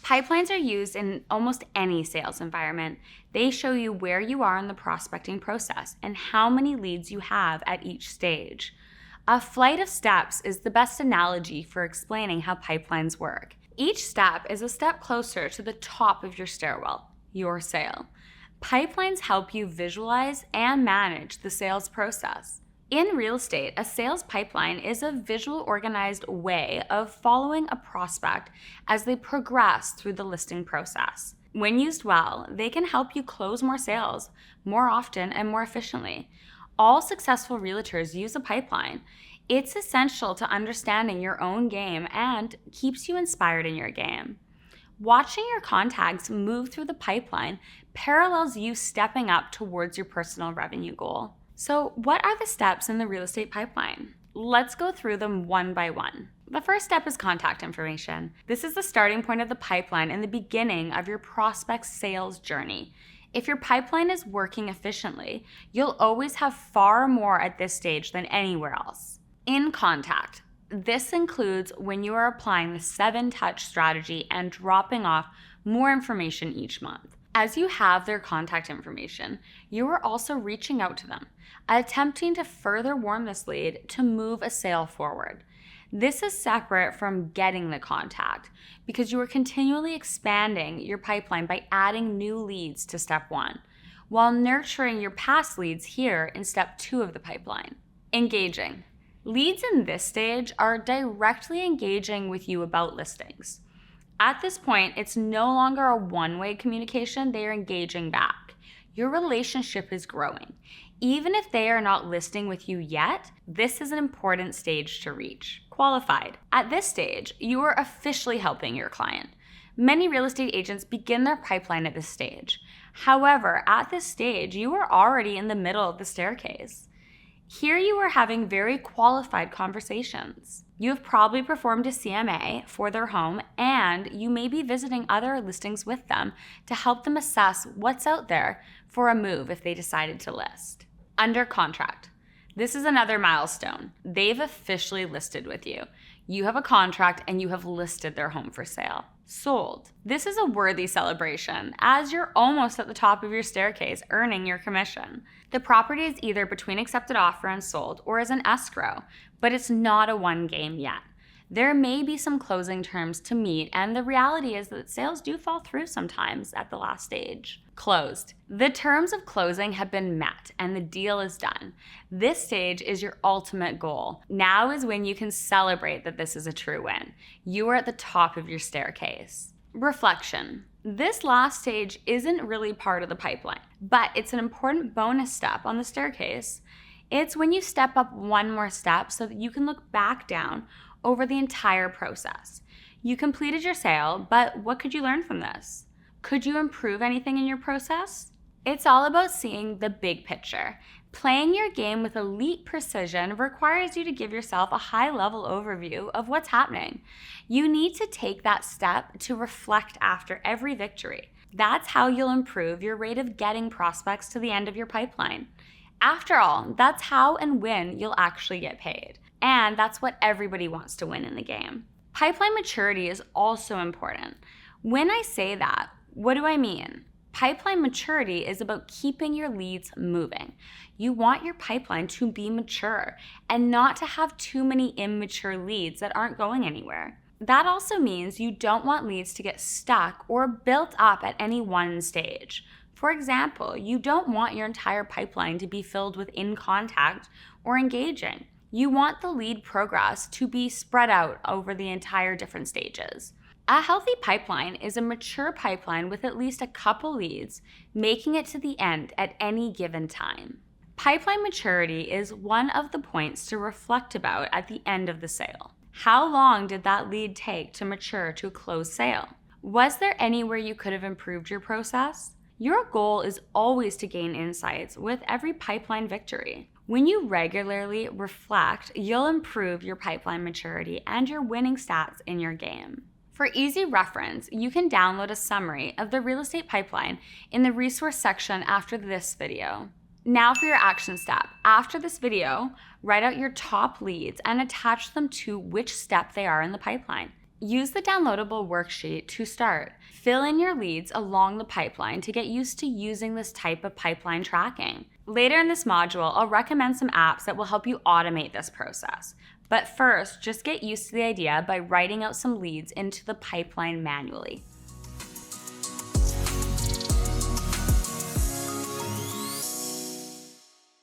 Pipelines are used in almost any sales environment. They show you where you are in the prospecting process and how many leads you have at each stage. A flight of steps is the best analogy for explaining how pipelines work. Each step is a step closer to the top of your stairwell, your sale. Pipelines help you visualize and manage the sales process. In real estate, a sales pipeline is a visual, organized way of following a prospect as they progress through the listing process. When used well, they can help you close more sales more often and more efficiently. All successful realtors use a pipeline. It's essential to understanding your own game and keeps you inspired in your game. Watching your contacts move through the pipeline parallels you stepping up towards your personal revenue goal. So, what are the steps in the real estate pipeline? Let's go through them one by one. The first step is contact information. This is the starting point of the pipeline and the beginning of your prospect's sales journey. If your pipeline is working efficiently, you'll always have far more at this stage than anywhere else. In contact, this includes when you are applying the 7-touch strategy and dropping off more information each month. As you have their contact information, you are also reaching out to them, attempting to further warm this lead to move a sale forward. This is separate from getting the contact because you are continually expanding your pipeline by adding new leads to step 1, while nurturing your past leads here in step 2 of the pipeline. Engaging. Leads in this stage are directly engaging with you about listings. At this point, it's no longer a one-way communication, they are engaging back. Your relationship is growing. Even if they are not listing with you yet, this is an important stage to reach. Qualified. At this stage, you are officially helping your client. Many real estate agents begin their pipeline at this stage. However, at this stage, you are already in the middle of the staircase. Here you are having very qualified conversations. You have probably performed a CMA for their home, and you may be visiting other listings with them to help them assess what's out there for a move if they decided to list. Under contract. This is another milestone. They've officially listed with you. You have a contract and you have listed their home for sale. Sold. This is a worthy celebration as you're almost at the top of your staircase earning your commission. The property is either between accepted offer and sold or is an escrow, but it's not a one game yet. There may be some closing terms to meet, and the reality is that sales do fall through sometimes at the last stage. Closed. The terms of closing have been met and the deal is done. This stage is your ultimate goal. Now is when you can celebrate that this is a true win. You are at the top of your staircase. Reflection. This last stage isn't really part of the pipeline, but it's an important bonus step on the staircase. It's when you step up one more step so that you can look back down over the entire process. You completed your sale, but what could you learn from this? Could you improve anything in your process? It's all about seeing the big picture. Playing your game with elite precision requires you to give yourself a high-level overview of what's happening. You need to take that step to reflect after every victory. That's how you'll improve your rate of getting prospects to the end of your pipeline. After all, that's how and when you'll actually get paid. And that's what everybody wants to win in the game. Pipeline maturity is also important. When I say that, what do I mean? Pipeline maturity is about keeping your leads moving. You want your pipeline to be mature and not to have too many immature leads that aren't going anywhere. That also means you don't want leads to get stuck or built up at any one stage. For example, you don't want your entire pipeline to be filled with in contact or engaging. You want the lead progress to be spread out over the entire different stages. A healthy pipeline is a mature pipeline with at least a couple leads making it to the end at any given time. Pipeline maturity is one of the points to reflect about at the end of the sale. How long did that lead take to mature to a closed sale? Was there anywhere you could have improved your process? Your goal is always to gain insights with every pipeline victory. When you regularly reflect, you'll improve your pipeline maturity and your winning stats in your game. For easy reference, you can download a summary of the real estate pipeline in the resource section after this video. Now for your action step. After this video, write out your top leads and attach them to which step they are in the pipeline. Use the downloadable worksheet to start. Fill in your leads along the pipeline to get used to using this type of pipeline tracking. Later in this module, I'll recommend some apps that will help you automate this process. But first, just get used to the idea by writing out some leads into the pipeline manually.